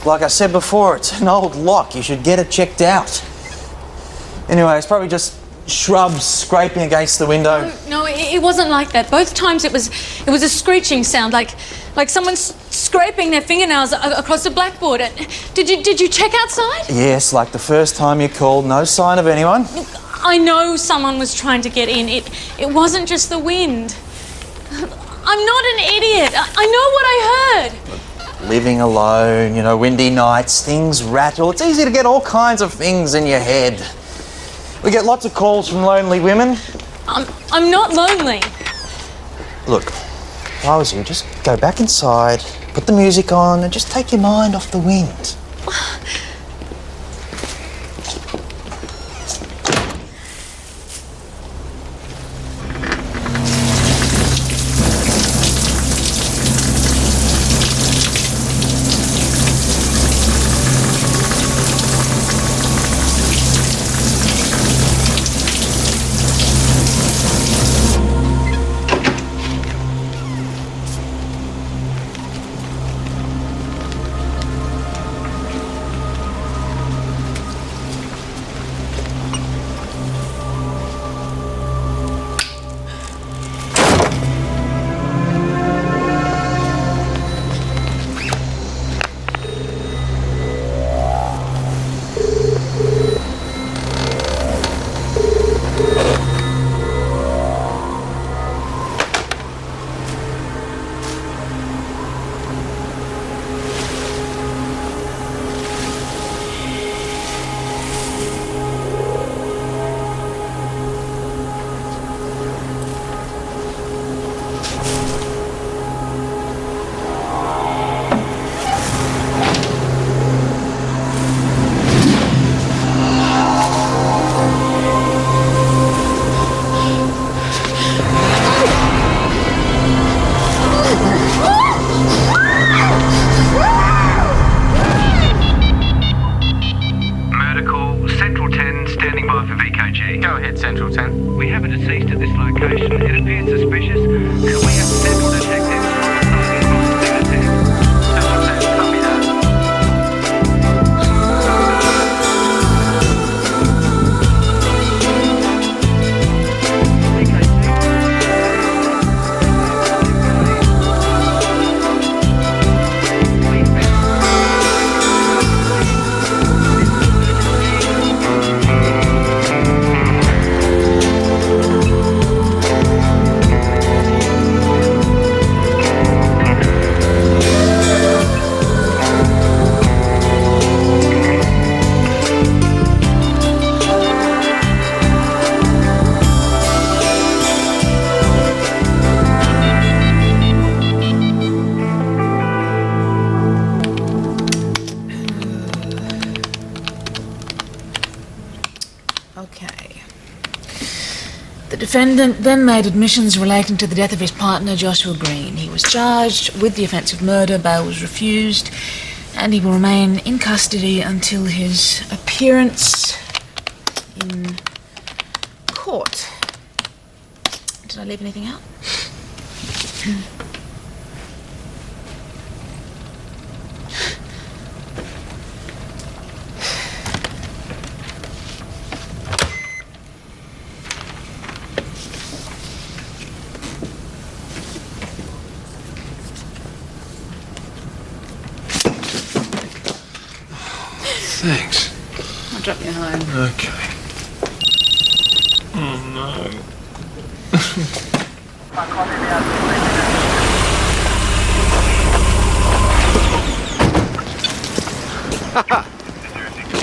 like I said before, it's an old lock. You should get it checked out. Anyway, it's probably just shrubs scraping against the window. No, it wasn't like that. Both times it was a screeching sound, like someone's scraping their fingernails across the blackboard. Did you check outside? Yes, like the first time you called, no sign of anyone. I know someone was trying to get in. It wasn't just the wind. I'm not an idiot. I know what I heard. Living alone, you know, windy nights, things rattle. It's easy to get all kinds of things in your head. We get lots of calls from lonely women. I'm not lonely. Look, if I was you, just go back inside, put the music on, and just take your mind off the wind. Go ahead, Central 10. We have a deceased at this location. It appears suspicious. Can we have Central detectives? Central 10, copy that. Okay. The defendant then made admissions relating to the death of his partner, Joshua Green. He was charged with the offence of murder, bail was refused, and he will remain in custody until his appearance in court. Did I leave anything out? Thanks. I'll drop you home. Okay. Oh no.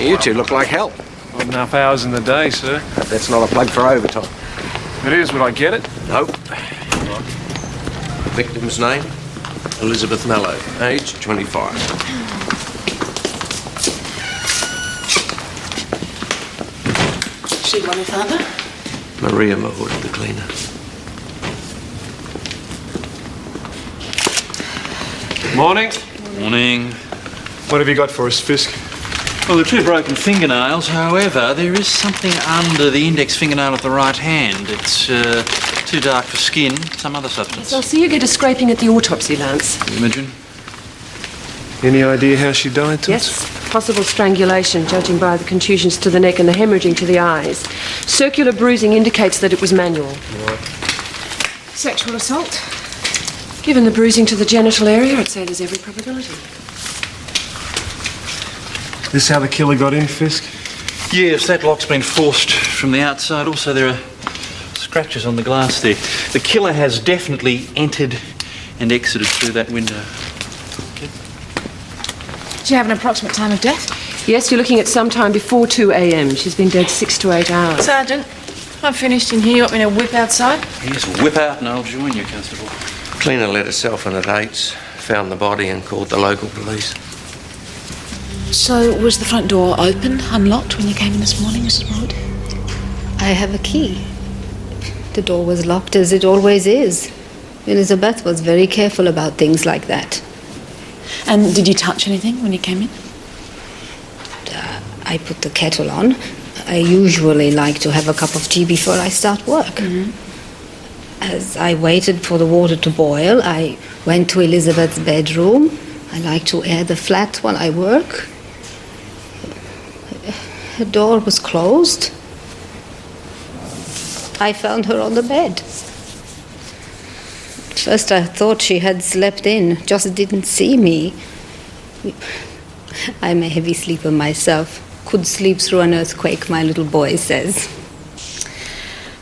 You two look like help. Not enough hours in the day, sir. That's not a plug for overtime. It is, would I get it? Nope. Victim's name? Elizabeth Mello. Age 25. She the one who found her? Maria Mahmood, the cleaner. Morning. Morning. What have you got for us, Fisk? Well, there are 2 broken fingernails. However, there is something under the index fingernail of the right hand. It's too dark for skin. Some other substance. Yes, I'll see you get a scraping at the autopsy, Lance. Imogen? Any idea how she died, Toots? Yes, possible strangulation, judging by the contusions to the neck and the hemorrhaging to the eyes. Circular bruising indicates that it was manual. Sexual assault? Given the bruising to the genital area, I'd say there's every probability. This how the killer got in, Fisk? Yes, that lock's been forced from the outside. Also, there are scratches on the glass there. The killer has definitely entered and exited through that window. Do you have an approximate time of death? Yes, you're looking at sometime before 2 a.m. She's been dead 6 to 8 hours. Sergeant, I'm finished in here. You want me to whip outside? Yes, whip out and I'll join you, Constable. Cleaner let herself in at 8, found the body and called the local police. So, was the front door open, unlocked, when you came in this morning, Mrs. Wood? I have a key. The door was locked as it always is. Elizabeth was very careful about things like that. And did you touch anything when you came in? I put the kettle on. I usually like to have a cup of tea before I start work. Mm-hmm. As I waited for the water to boil, I went to Elizabeth's bedroom. I like to air the flat while I work. Her door was closed. I found her on the bed. At first I thought she had slept in, just didn't see me. I'm a heavy sleeper myself. Could sleep through an earthquake, my little boy says.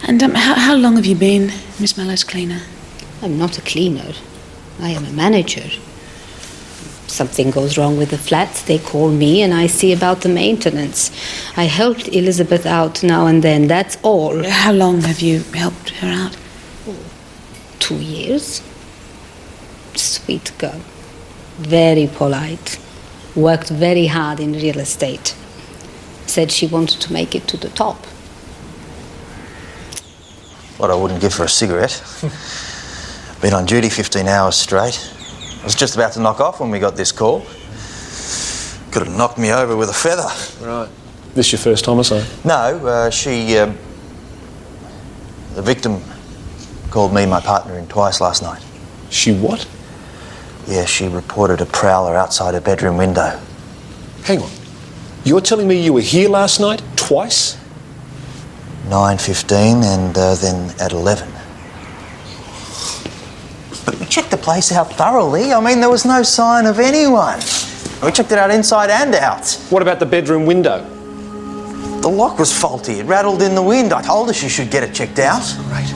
And how long have you been Miss Mellow's cleaner? I'm not a cleaner. I am a manager. Something goes wrong with the flats, they call me and I see about the maintenance. I helped Elizabeth out now and then, that's all. How long have you helped her out? 2 years. Sweet girl. Very polite. Worked very hard in real estate. Said she wanted to make it to the top. What I wouldn't give for a cigarette. Been on duty 15 hours straight. I was just about to knock off when we got this call. Could have knocked me over with a feather. Right. This your first homicide? No, the victim called me my partner in twice last night. She what? Yeah, she reported a prowler outside her bedroom window. Hang on. You're telling me you were here last night? Twice? 9:15 and then at 11. But we checked the place out thoroughly. I mean, there was no sign of anyone. We checked it out inside and out. What about the bedroom window? The lock was faulty. It rattled in the wind. I told her she should get it checked out. Great.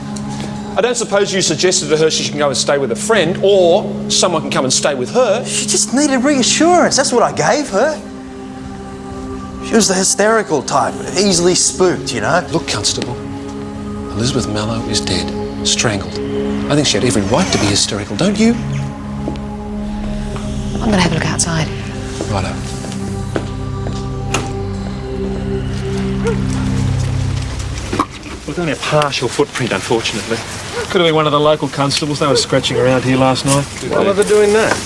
I don't suppose you suggested to her she can go and stay with a friend, or someone can come and stay with her. She just needed reassurance. That's what I gave her. She was the hysterical type, easily spooked, you know. Look, Constable, Elizabeth Mallow is dead, strangled. I think she had every right to be hysterical, don't you? I'm going to have a look outside. Righto. Well, it's only a partial footprint, unfortunately. Could have been one of the local constables. They were scratching around here last night. Why were they doing that?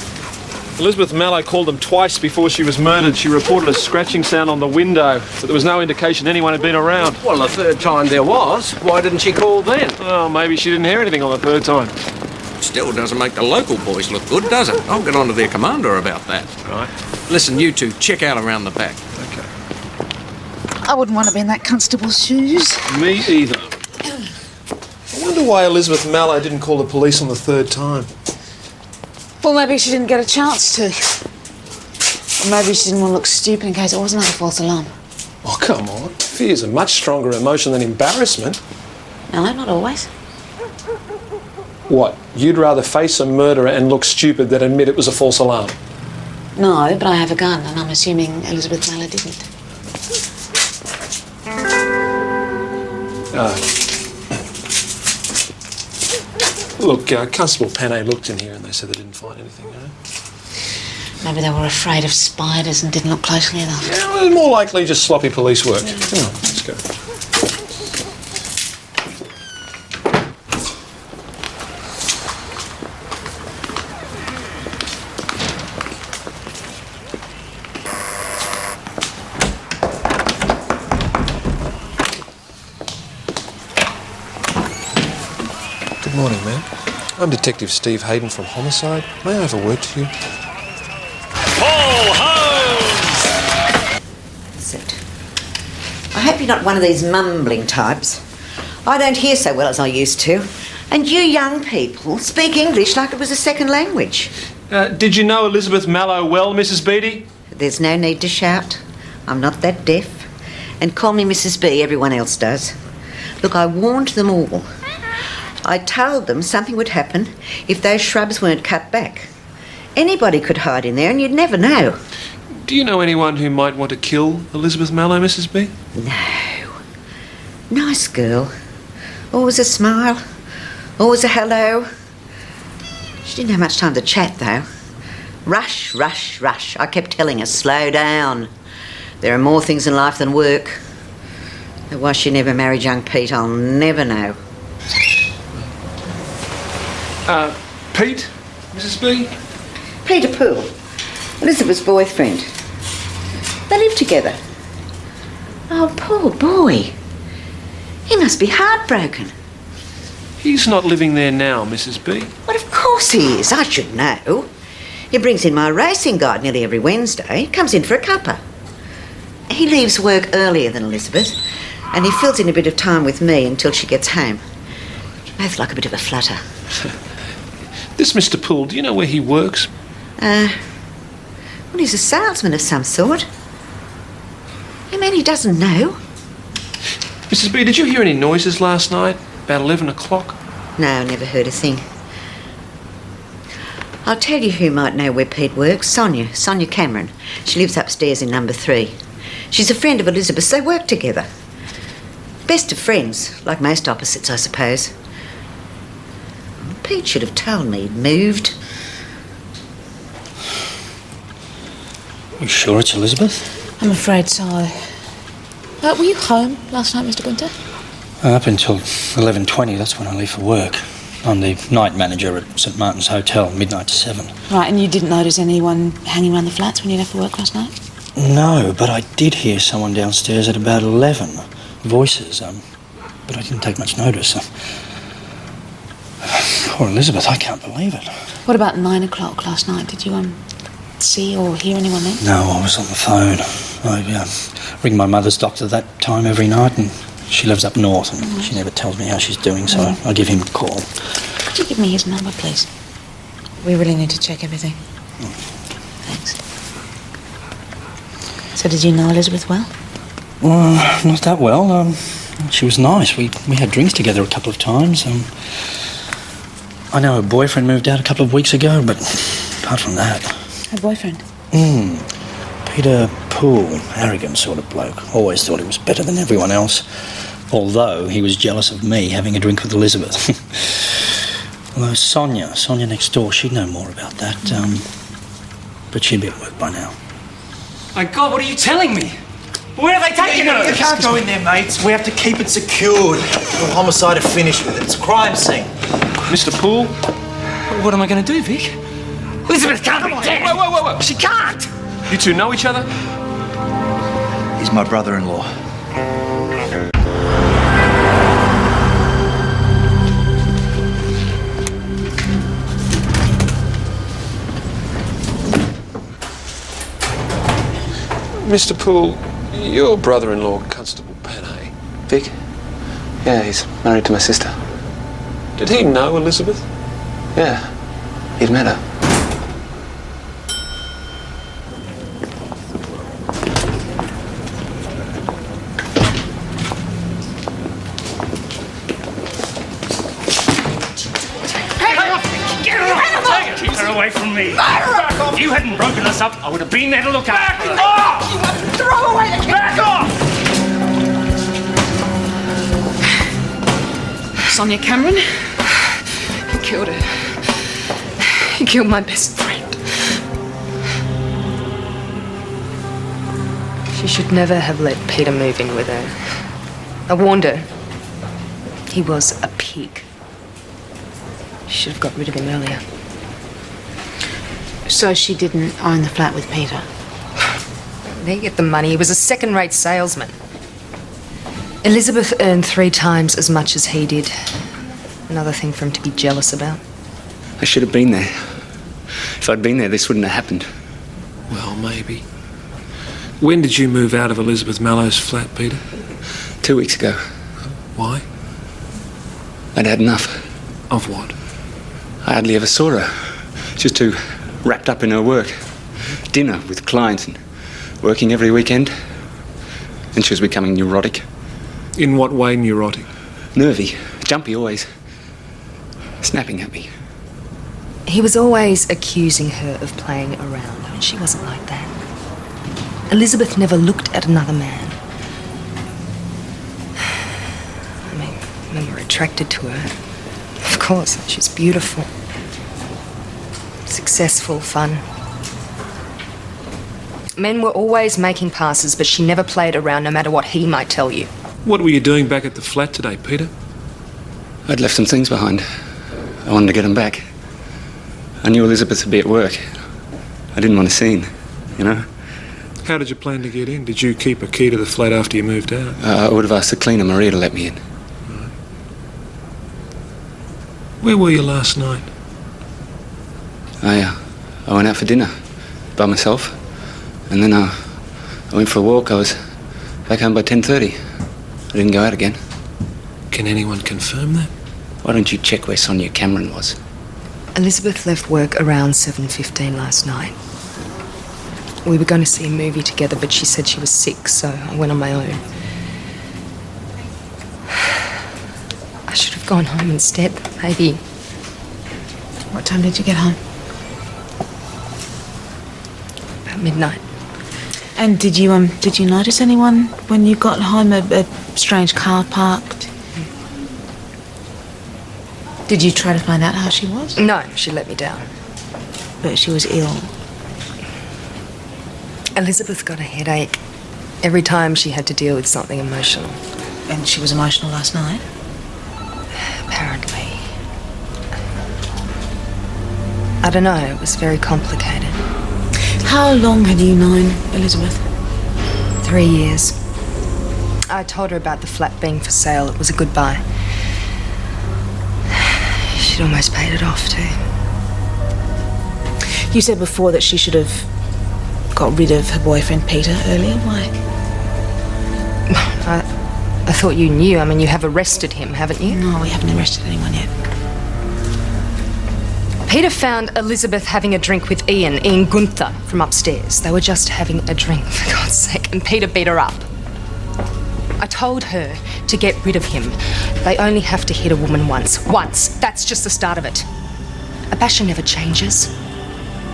Elizabeth Mallow called them twice before she was murdered. She reported a scratching sound on the window, but there was no indication anyone had been around. Well, the third time there was. Why didn't she call then? Oh, maybe she didn't hear anything on the third time. Still doesn't make the local boys look good, does it? I'll get on to their commander about that. Right. Listen, you two, check out around the back. Okay. I wouldn't want to be in that constable's shoes. Me either. I wonder why Elizabeth Mallow didn't call the police on the third time. Well, maybe she didn't get a chance to. Or maybe she didn't want to look stupid in case it was another false alarm. Oh, come on. Fear's a much stronger emotion than embarrassment. No, not always. What? You'd rather face a murderer and look stupid than admit it was a false alarm? No, but I have a gun, and I'm assuming Elizabeth Mallow didn't. Look, Constable Panay looked in here and they said they didn't find anything, you know? Maybe they were afraid of spiders and didn't look closely enough. Yeah, well, it's more likely just sloppy police work. Yeah. Come on, let's go. Good morning, ma'am. I'm Detective Steve Hayden from Homicide. May I have a word to you? Pull Holmes! Sit. I hope you're not one of these mumbling types. I don't hear so well as I used to. And you young people speak English like it was a second language. Did you know Elizabeth Mallow well, Mrs. Beattie? There's no need to shout. I'm not that deaf. And call me Mrs. B, everyone else does. Look, I warned them all. I told them something would happen if those shrubs weren't cut back. Anybody could hide in there and you'd never know. Do you know anyone who might want to kill Elizabeth Mallow, Mrs. B? No. Nice girl. Always a smile. Always a hello. She didn't have much time to chat, though. Rush, rush, rush. I kept telling her, slow down. There are more things in life than work. But why she never married young Pete, I'll never know. Pete, Mrs. B? Peter Poole, Elizabeth's boyfriend. They live together. Oh, poor boy. He must be heartbroken. He's not living there now, Mrs. B. Well, of course he is. I should know. He brings in my racing guide nearly every Wednesday. Comes in for a cuppa. He leaves work earlier than Elizabeth, and he fills in a bit of time with me until she gets home. Both like a bit of a flutter. This Mr. Poole, do you know where he works? Well, he's a salesman of some sort. You mean he doesn't know? Mrs. B, did you hear any noises last night? About 11 o'clock? No, never heard a thing. I'll tell you who might know where Pete works. Sonia Cameron. She lives upstairs in number 3. She's a friend of Elizabeth's. They work together. Best of friends, like most opposites, I suppose. Pete should have told me he'd moved. You sure it's Elizabeth? I'm afraid so. Were you home last night, Mr. Gunter? Up until 11:20, that's when I leave for work. I'm the night manager at St Martin's Hotel, midnight to 7. Right, and you didn't notice anyone hanging around the flats when you left for work last night? No, but I did hear someone downstairs at about 11. Voices, but I didn't take much notice. Poor Elizabeth, I can't believe it. What about 9 o'clock last night? Did you see or hear anyone then? No, I was on the phone. I ring my mother's doctor that time every night, and she lives up north, and she never tells me how she's doing, so I give him a call. Could you give me his number, please? We really need to check everything. Thanks. So did you know Elizabeth well? Not that well. She was nice. We had drinks together a couple of times. I know her boyfriend moved out a couple of weeks ago, but apart from that... Her boyfriend? Peter Poole, arrogant sort of bloke. Always thought he was better than everyone else. Although he was jealous of me having a drink with Elizabeth. Although Sonia next door, she'd know more about that. But she'd be at work by now. My God, what are you telling me? Where are they taking her? You can't go in there, mates. We have to keep it secured. The homicide are finished with it. It's a crime scene. Mr. Poole? What am I going to do, Vic? Elizabeth can't be dead. Whoa. She can't. You two know each other? He's my brother-in-law. Mr. Poole, your brother-in-law, Constable Panay. Vic? Yeah, he's married to my sister. Did he know Elizabeth? Yeah, he'd met her. Keep her away from me. If you hadn't broken us up, I would have been there to look after her. Back off! You want to throw away the key! Back off! Sonia Cameron? He killed her. He killed my best friend. She should never have let Peter move in with her. I warned her. He was a pig. She should have got rid of him earlier. So she didn't own the flat with Peter? They get the money. He was a second-rate salesman. Elizabeth earned 3 times as much as he did. Another thing for him to be jealous about. I should have been there. If I'd been there, this wouldn't have happened. Well, maybe. When did you move out of Elizabeth Mallow's flat, Peter? 2 weeks ago. Why? I'd had enough. Of what? I hardly ever saw her. She was too wrapped up in her work. Dinner with clients and working every weekend. And she was becoming neurotic. In what way neurotic? Nervy, jumpy always. Snapping at me. He was always accusing her of playing around, and she wasn't like that. Elizabeth never looked at another man. I mean, men were attracted to her. Of course, she's beautiful. Successful, fun. Men were always making passes, but she never played around no matter what he might tell you. What were you doing back at the flat today, Peter? I'd left some things behind. I wanted to get them back. I knew Elizabeth would be at work. I didn't want a scene, you know? How did you plan to get in? Did you keep a key to the flat after you moved out? I would have asked the cleaner, Maria, to let me in. Where were you last night? I went out for dinner by myself. And then I went for a walk. I was back home by 10:30. I didn't go out again. Can anyone confirm that? Why don't you check where Sonia Cameron was? Elizabeth left work around 7:15 last night. We were going to see a movie together, but she said she was sick, so I went on my own. I should have gone home instead, maybe. What time did you get home? About midnight. And did you notice anyone when you got home? A strange car parked? Did you try to find out how she was? No, she let me down. But she was ill. Elizabeth got a headache every time she had to deal with something emotional. And she was emotional last night? Apparently. I don't know, it was very complicated. How long had you known Elizabeth? 3 years. I told her about the flat being for sale. It was a good buy. She'd almost paid it off too. You said before that she should have got rid of her boyfriend Peter earlier. Why? I thought you knew. I mean, you have arrested him, haven't you? No, we haven't arrested anyone yet. Peter found Elizabeth having a drink with Ian Gunther from upstairs. They were just having a drink, for God's sake, and Peter beat her up. I told her to get rid of him. They only have to hit a woman once. Once. That's just the start of it. A basher never changes.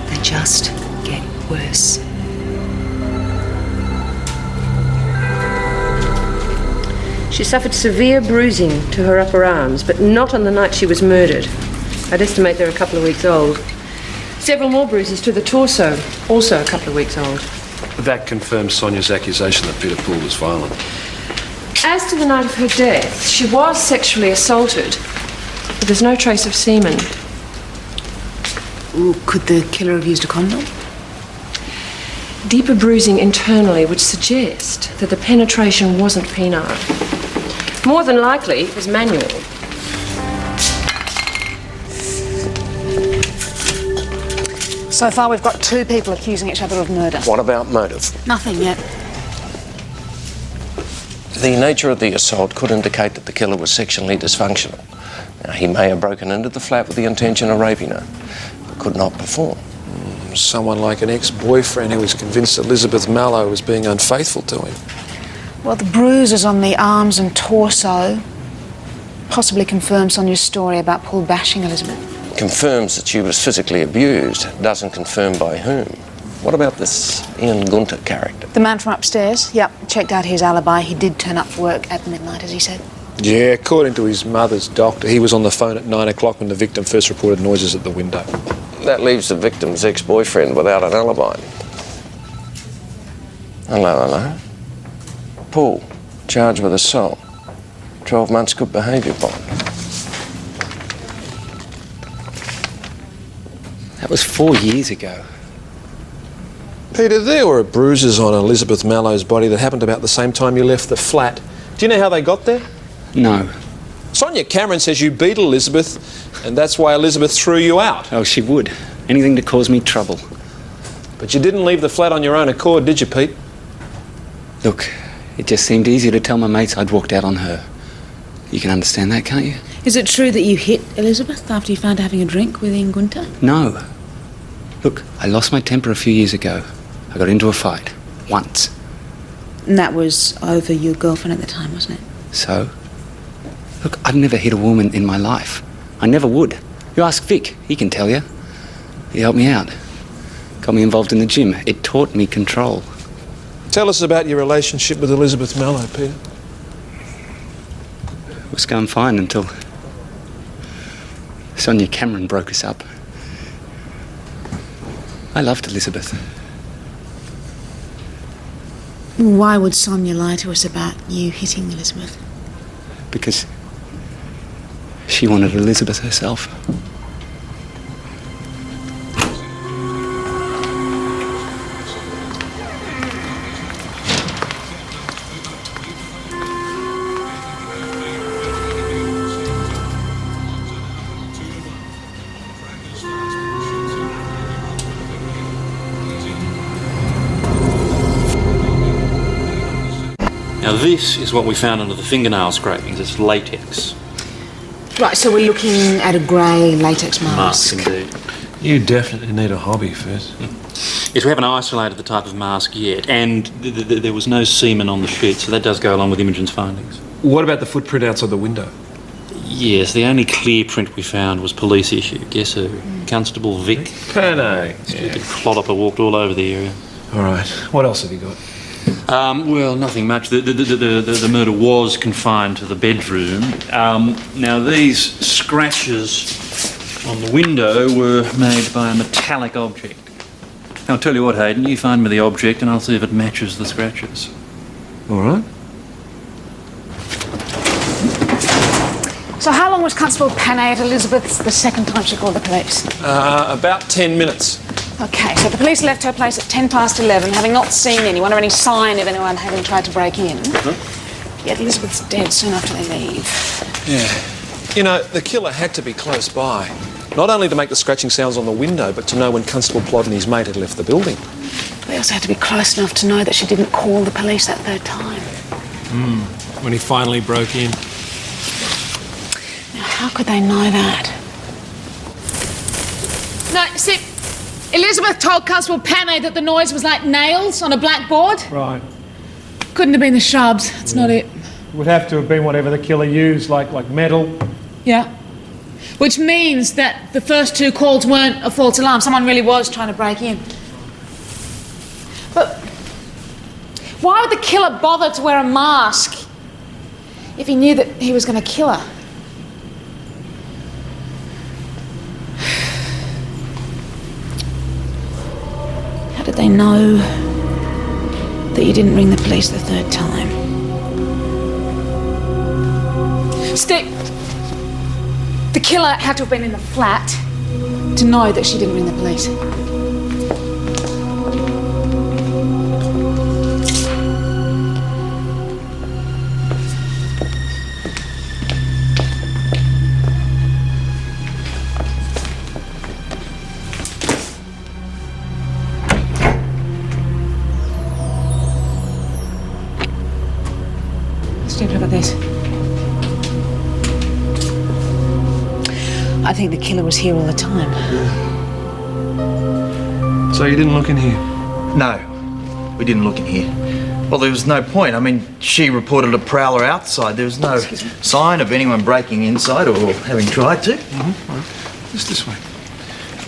They just get worse. She suffered severe bruising to her upper arms, but not on the night she was murdered. I'd estimate they're a couple of weeks old. Several more bruises to the torso, also a couple of weeks old. That confirms Sonia's accusation that Peter Poole was violent. As to the night of her death, she was sexually assaulted, but there's no trace of semen. Ooh, could the killer have used a condom? Deeper bruising internally would suggest that the penetration wasn't penile. More than likely, it was manual. So far, we've got 2 people accusing each other of murder. What about motive? Nothing yet. The nature of the assault could indicate that the killer was sexually dysfunctional. Now, he may have broken into the flat with the intention of raping her, but could not perform. Someone like an ex-boyfriend who was convinced Elizabeth Mallow was being unfaithful to him. Well, the bruises on the arms and torso possibly confirm Sonia's story about Paul bashing Elizabeth. Confirms that she was physically abused, doesn't confirm by whom. What about this Ian Gunther character? The man from upstairs? Yep, checked out his alibi. He did turn up for work at midnight, as he said. Yeah, according to his mother's doctor, he was on the phone at 9 o'clock when the victim first reported noises at the window. That leaves the victim's ex-boyfriend without an alibi. Hello. Paul, charged with assault. 12 months good behaviour bond. That was 4 years ago. Peter, there were bruises on Elizabeth Mallow's body that happened about the same time you left the flat. Do you know how they got there? No. Sonia Cameron says you beat Elizabeth, and that's why Elizabeth threw you out. Oh, she would. Anything to cause me trouble. But you didn't leave the flat on your own accord, did you, Pete? Look, it just seemed easier to tell my mates I'd walked out on her. You can understand that, can't you? Is it true that you hit Elizabeth after you found her having a drink with Ian Gunther? No. Look, I lost my temper a few years ago. I got into a fight. Once. And that was over your girlfriend at the time, wasn't it? So? Look, I've never hit a woman in my life. I never would. You ask Vic, he can tell you. He helped me out. Got me involved in the gym. It taught me control. Tell us about your relationship with Elizabeth Mallow, Peter. It was going fine until Sonia Cameron broke us up. I loved Elizabeth. Why would Sonia lie to us about you hitting Elizabeth? Because she wanted Elizabeth herself. Now this is what we found under the fingernail scrapings. It's latex. Right, so we're looking at a grey latex Mask, mask. indeed. You definitely need a hobby first. Yes, we haven't isolated the type of mask yet, and there was no semen on the sheet, so that does go along with Imogen's findings. What about the footprint outside the window? Yes, the only clear print we found was police issue. Guess who? Constable Vic. Penne. Stupid clodhopper walked all over the area. All right. What else have you got? Well, nothing much. The murder was confined to the bedroom. Now, these scratches on the window were made by a metallic object. I'll tell you what, Hayden, you find me the object and I'll see if it matches the scratches. All right. So how long was Constable Panay at Elizabeth's the second time she called the police? About 10 minutes. Okay, so the police left her place at 11:10, having not seen anyone or any sign of anyone having tried to break in. Yet Elizabeth's dead soon after they leave. Yeah. You know, the killer had to be close by. Not only to make the scratching sounds on the window, but to know when Constable Plod and his mate had left the building. They also had to be close enough to know that she didn't call the police that third time. When he finally broke in. Now, how could they know that? No, see, Elizabeth told Constable Panay that the noise was like nails on a blackboard. Right. Couldn't have been the shrubs. That's not it. It would have to have been whatever the killer used, like metal. Yeah. Which means that the first two calls weren't a false alarm. Someone really was trying to break in. But why would the killer bother to wear a mask if he knew that he was going to kill her? How did they know that you didn't ring the police the third time? Steve, the killer had to have been in the flat to know that she didn't ring the police. Steve, look at this. I think the killer was here all the time. So you didn't look in here? No, we didn't look in here. Well, there was no point. I mean, she reported a prowler outside. There was no sign of anyone breaking inside or having tried to. Just this way.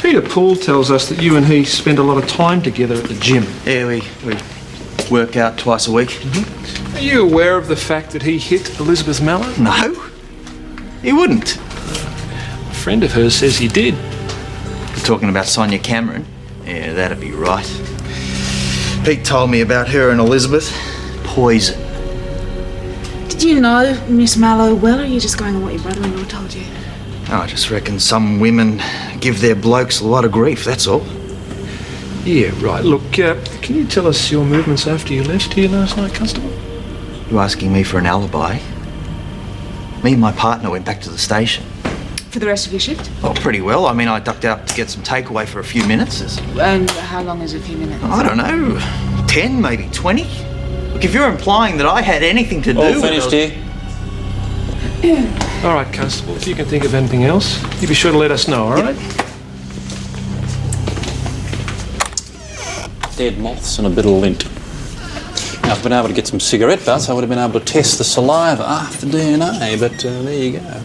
Peter Poole tells us that you and he spend a lot of time together at the gym. Yeah, we work out twice a week. Are you aware of the fact that he hit Elizabeth Mallow? No, he wouldn't. A friend of hers says he did. You're talking about Sonia Cameron? Yeah, that'd be right. Pete told me about her and Elizabeth. Poison. Did you know Miss Mallow well, or are you just going on what your brother-in-law told you? I just reckon some women give their blokes a lot of grief, that's all. Yeah, right. Look, can you tell us your movements after you left here last night, Constable? You asking me for an alibi? Me and my partner went back to the station. for the rest of your shift? Oh, pretty well. I mean, I ducked out to get some takeaway for a few minutes. And how long is a few minutes? I don't know, 10, maybe 20? Look, if you're implying that I had anything to do All with finished it... here. All right, Constable, if you can think of anything else, you be sure to let us know, all right? Dead moths and a bit of lint. Now, if I'd been able to get some cigarette butts, I would have been able to test the saliva for DNA, but there you go.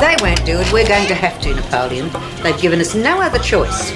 They won't do it. We're going to have to, Napoleon. They've given us no other choice.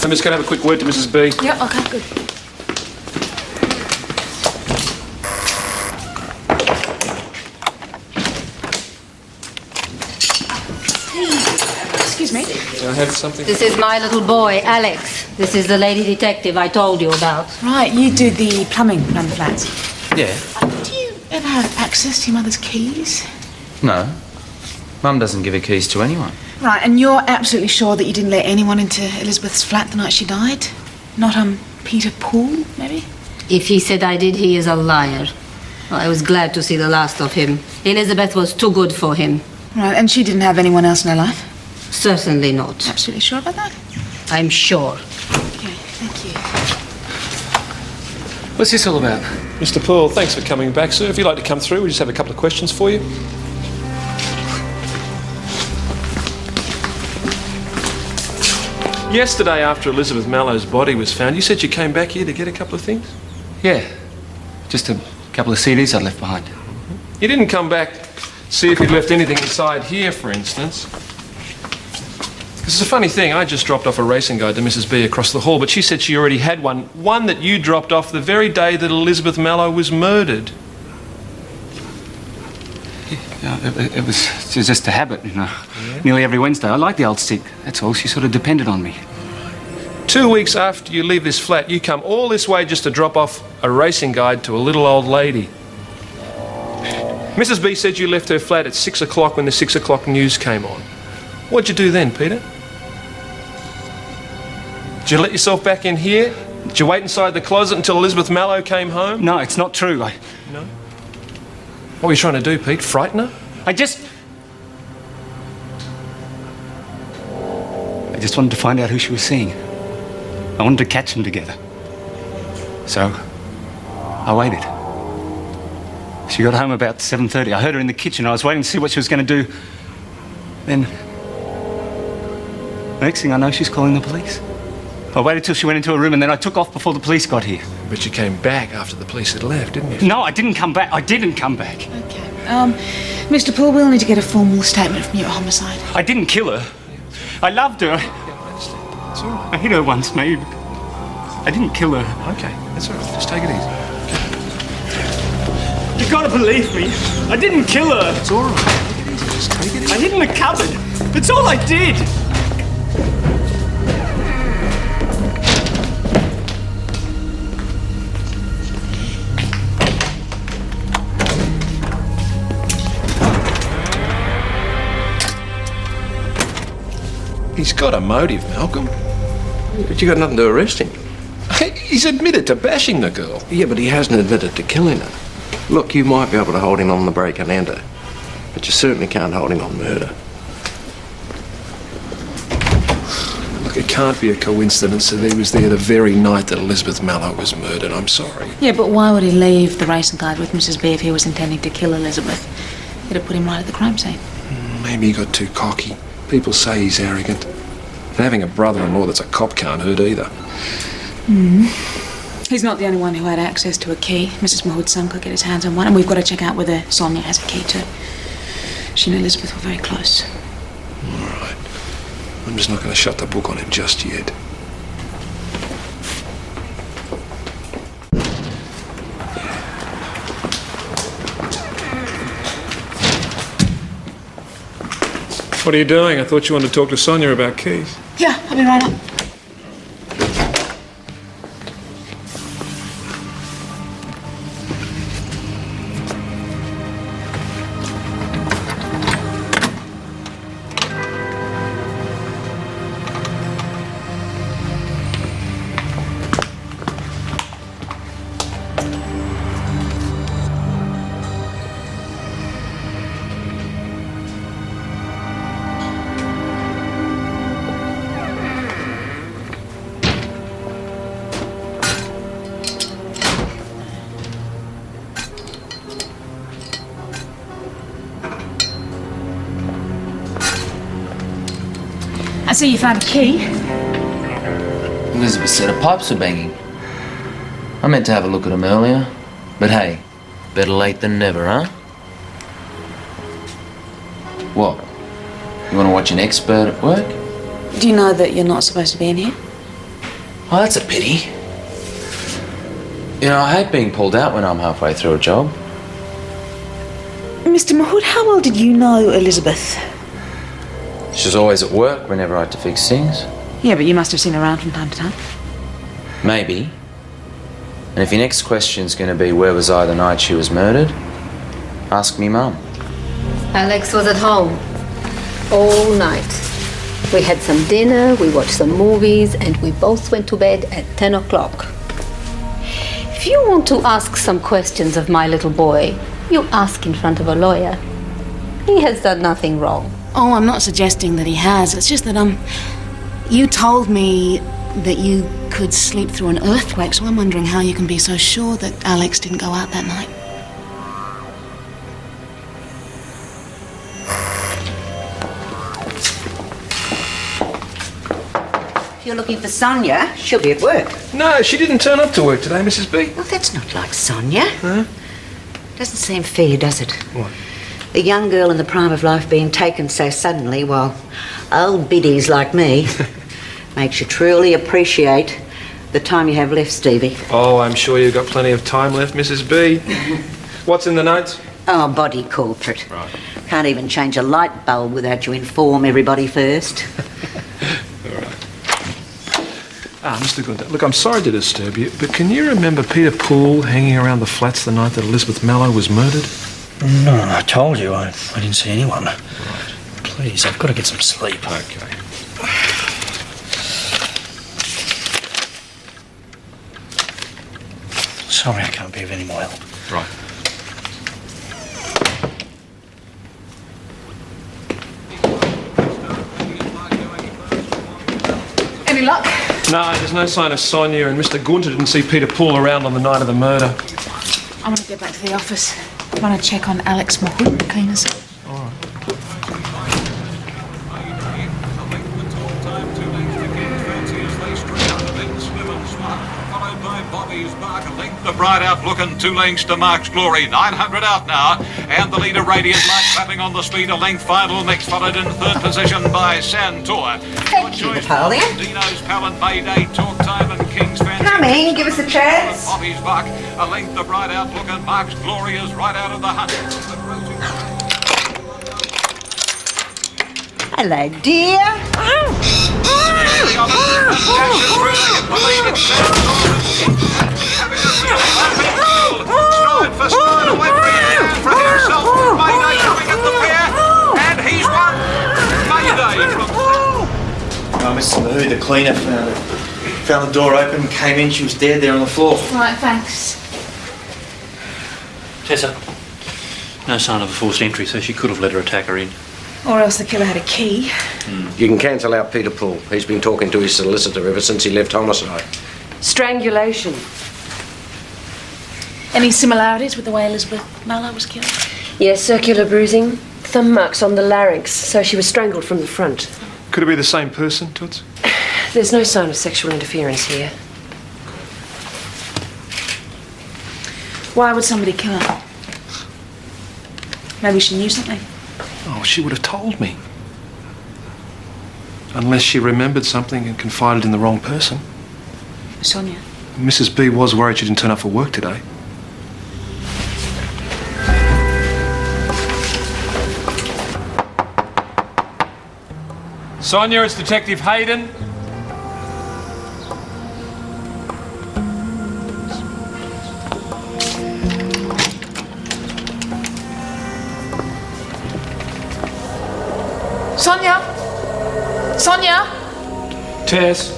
I'm just going to have a quick word to Mrs. B. Yeah, okay, good. Excuse me. Can I have something? This is my little boy, Alex. This is the lady detective I told you about. Right, you do the plumbing around the flats. Yeah. Do you ever have access to your mother's keys? No. Mum doesn't give her keys to anyone. Right, and you're absolutely sure that you didn't let anyone into Elizabeth's flat the night she died? Not, Peter Poole, maybe? If he said I did, he is a liar. Well, I was glad to see the last of him. Elizabeth was too good for him. Right, and she didn't have anyone else in her life? Certainly not. Absolutely sure about that? I'm sure. Okay, thank you. What's this all about? Mr. Poole, thanks for coming back, sir. If you'd like to come through, we just have a couple of questions for you. Yesterday, after Elizabeth Mallow's body was found, you said you came back here to get a couple of things? Yeah, just a couple of CDs I left behind. You didn't come back see if you'd left anything inside here, for instance. This is a funny thing. I just dropped off a racing guide to Mrs. B across the hall, but she said she already had one that you dropped off the very day that Elizabeth Mallow was murdered. Yeah, it was just a habit, you know. Yeah. Nearly every Wednesday. I like the old stick. That's all. She sort of depended on me. 2 weeks after you leave this flat, you come all this way just to drop off a racing guide to a little old lady. Mrs. B said you left her flat at 6 o'clock when the 6 o'clock news came on. What'd you do then, Peter? Did you let yourself back in here? Did you wait inside the closet until Elizabeth Mallow came home? No, it's not true. No? What were you trying to do, Pete? Frighten her? I just wanted to find out who she was seeing. I wanted to catch them together. So, I waited. She got home about 7:30. I heard her in the kitchen. I was waiting to see what she was going to do. Then, the next thing I know, she's calling the police. I waited till she went into her room and then I took off before the police got here. But you came back after the police had left, didn't you? No, I didn't come back. I didn't come back. Okay. Mr. Poole, we'll need to get a formal statement from you at homicide. I didn't kill her. I loved her. It's all right. I hit her once, mate. I didn't kill her. Okay, that's all right. Just take it easy. You gotta believe me. I didn't kill her. It's all right. Take it easy. Just take it easy. I hid in the cupboard. That's all I did. He's got a motive, Malcolm. But you got nothing to arrest him. He's admitted to bashing the girl. Yeah, but he hasn't admitted to killing her. Look, you might be able to hold him on the break and enter, but you certainly can't hold him on murder. Look, it can't be a coincidence that he was there the very night that Elizabeth Mallow was murdered. I'm sorry. Yeah, but why would he leave the racing card with Mrs. B if he was intending to kill Elizabeth? It'd have put him right at the crime scene. Maybe he got too cocky. People say he's arrogant. And having a brother-in-law that's a cop can't hurt either. He's not the only one who had access to a key. Mrs. Mahood's son could get his hands on one, and we've got to check out whether Sonia has a key too. She and Elizabeth were very close. All right. I'm just not going to shut the book on him just yet. What are you doing? I thought you wanted to talk to Sonia about keys. Yeah, I'll be right up. I see you found a key. Elizabeth said her pipes were banging. I meant to have a look at them earlier. But hey, better late than never, huh? What? You want to watch an expert at work? Do you know that you're not supposed to be in here? Oh, that's a pity. You know, I hate being pulled out when I'm halfway through a job. Mr. Mahood, how well did you know Elizabeth? She was always at work whenever I had to fix things. Yeah, but you must have seen her around from time to time. Maybe. And if your next question's going to be where was I the night she was murdered, ask me mum. Alex was at home all night. We had some dinner, we watched some movies, and we both went to bed at 10 o'clock. If you want to ask some questions of my little boy, you ask in front of a lawyer. He has done nothing wrong. Oh, I'm not suggesting that he has. It's just that, you told me that you could sleep through an earthquake, so I'm wondering how you can be so sure that Alex didn't go out that night. If you're looking for Sonia, she'll be at work. No, she didn't turn up to work today, Mrs. B. Well, that's not like Sonia. Huh? Doesn't seem fair, does it? What? A young girl in the prime of life being taken so suddenly, while old biddies like me makes you truly appreciate the time you have left, Stevie. Oh, I'm sure you've got plenty of time left, Mrs. B. What's in the notes? Oh, body corporate. Right. Can't even change a light bulb without you inform everybody first. Mr. Gunter, look, I'm sorry to disturb you, but can you remember Peter Poole hanging around the flats the night that Elizabeth Mallow was murdered? No, I told you, I didn't see anyone. Right. Please, I've got to get some sleep. Okay. Sorry, I can't be of any more help. Right. Any luck? No, there's no sign of Sonia, and Mr. Gunter didn't see Peter Poole around on the night of the murder. I want to get back to the office. I want to check on Alex Mahood, the cleaners. All right. Bobby's Mark, a length to Bright out, looking 2 lengths to Mark's Glory. 900 out now, and the leader Radiant Light clapping on the speed. A length final, next followed in 3rd position by Santor. Thank you, Napoleon. Dino's Palin, Mayday, Talk Time, and King's Fancy. Come in, give us a chance. Bobby's Mark, a length to Bright out, looking. Mark's Glory is right out of the hunt. Hello, dear. Stride for stride away for himself. Mayday coming at the pair, and he's won. Mayday from... Mr. Mahoo, the cleaner, found the door open, came in, she was dead there on the floor. Right, thanks. Tessa, no sign of a forced entry, so she could have let her attacker in. Or else the killer had a key. You can cancel out Peter Poole. He's been talking to his solicitor ever since he left homicide. Strangulation. Any similarities with the way Elizabeth Mallow was killed? Yes, circular bruising, thumb marks on the larynx, so she was strangled from the front. Could it be the same person, Toots? There's no sign of sexual interference here. Why would somebody kill her? Maybe she knew something. Oh, she would have told me. Unless she remembered something and confided in the wrong person. Sonia. Mrs. B was worried she didn't turn up for work today. Sonia, it's Detective Hayden. Sonia? Sonia? Tess.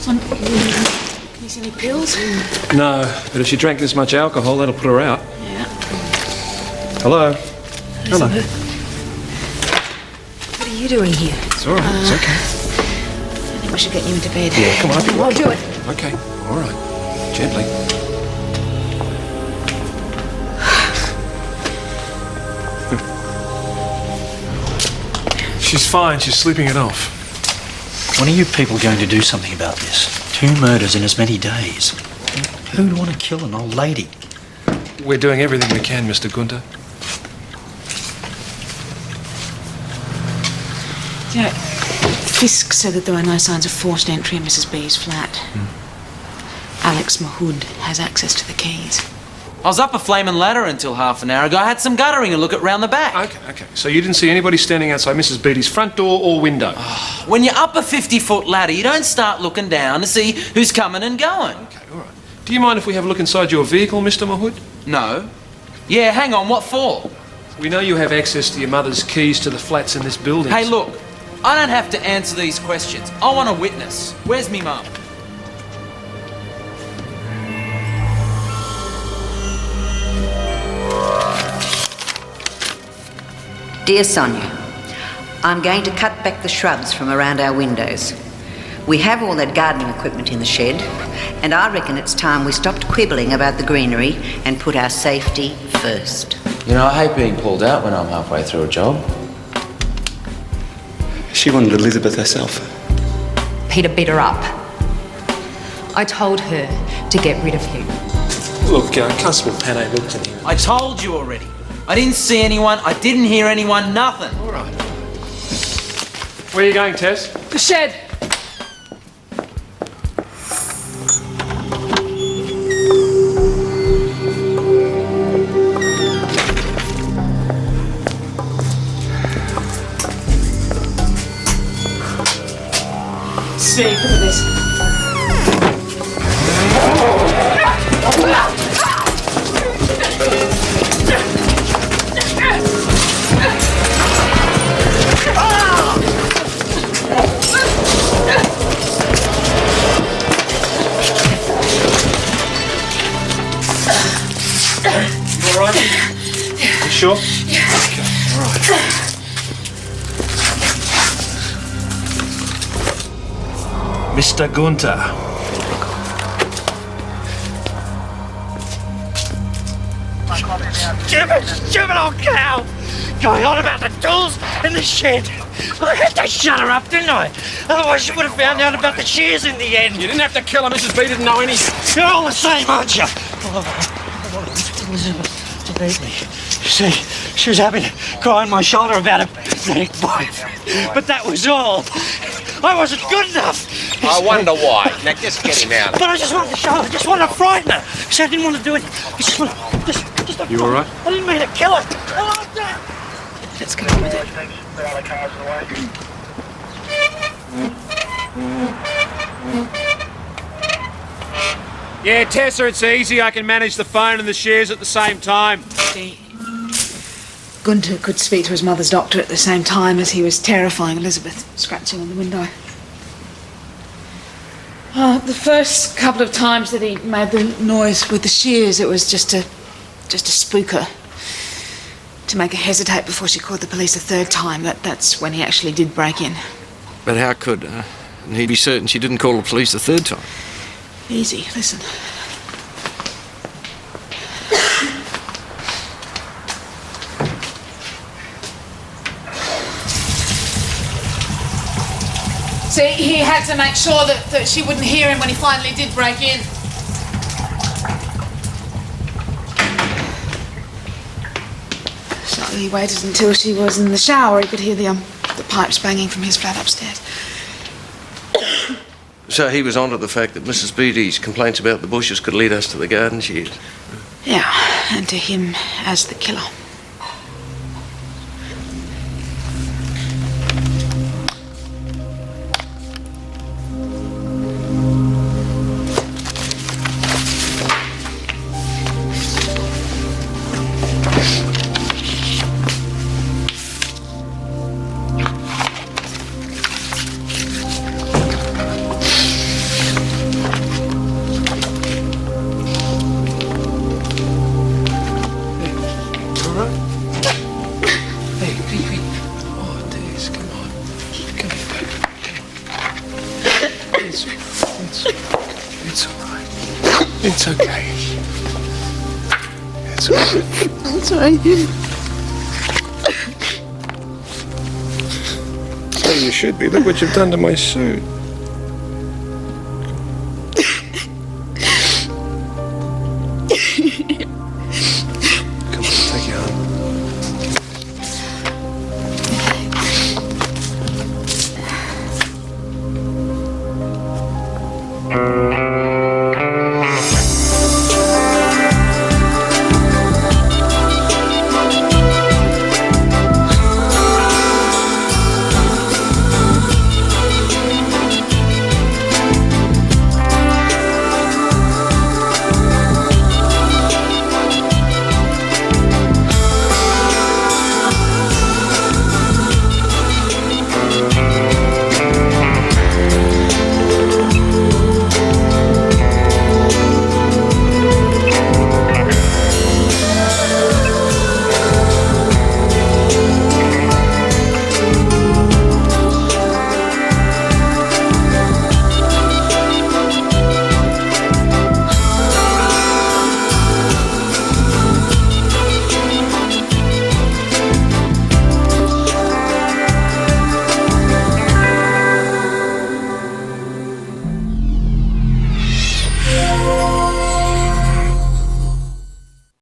Can you see any pills? No, but if she drank this much alcohol, that'll put her out. Yeah. Hello. Hello. What are you doing here? It's all right. It's okay. I think we should get you into bed. Yeah, come on. I'll do it. Okay. All right. Gently. She's fine. She's sleeping it off. When are you people going to do something about this? 2 murders in as many days. Who'd want to kill an old lady? We're doing everything we can, Mr. Gunter. You know, Fisk said that there were no signs of forced entry in Mrs. B's flat. Alex Mahood has access to the keys. I was up a flaming ladder until half an hour ago. I had some guttering and look at round the back. Okay. So you didn't see anybody standing outside Mrs. Beattie's front door or window? When you're up a 50-foot ladder, you don't start looking down to see who's coming and going. Okay, all right. Do you mind if we have a look inside your vehicle, Mr. Mahood? No. Yeah, hang on, what for? We know you have access to your mother's keys to the flats in this building. Hey, look, I don't have to answer these questions. I want a witness. Where's me mum? Dear Sonia, I'm going to cut back the shrubs from around our windows. We have all that gardening equipment in the shed, and I reckon it's time we stopped quibbling about the greenery and put our safety first. You know, I hate being pulled out when I'm halfway through a job. She wanted Elizabeth herself. Peter beat her up. I told her to get rid of him. Look, Constable Panay looked at him. I told you already. I didn't see anyone, I didn't hear anyone, nothing. All right. Where are you going, Tess? The shed. Steve, look at this. You all right? You sure? Yeah. Okay, all right. Mr. Gunter. Stupid old cow! Going on about the tools in in the shed. I had to shut her up, didn't I? Otherwise she would have found out about the shears in the end. You didn't have to kill her, Mrs. B didn't know any. You're all the same, aren't you? Elizabeth to leave me. See, she was having a cry on my shoulder about a pathetic boyfriend. But that was all. I wasn't good enough. I wonder why. Now just get him out. But I just wanted to show her. I just wanted to frighten her. See, I didn't want to do it. I just wanted just You all right? I didn't mean to kill her. I liked her. Let's get on with it. Yeah, Tessa, it's easy. I can manage the phone and the shears at the same time. Gunther could speak to his mother's doctor at the same time as he was terrifying Elizabeth, scratching on the window. The first couple of times that he made the noise with the shears, it was just to spook her. To make her hesitate before she called the police a third time. That's when he actually did break in. But how could he be certain she didn't call the police the third time? Easy, listen. See, he had to make sure that she wouldn't hear him when he finally did break in. So he waited until she was in the shower. He could hear the pipes banging from his flat upstairs. So he was onto the fact that Mrs. Beattie's complaints about the bushes could lead us to the garden shears. Yeah, and to him as the killer. It's okay. It's all right. It's all right. So you should be. Look what you've done to my suit.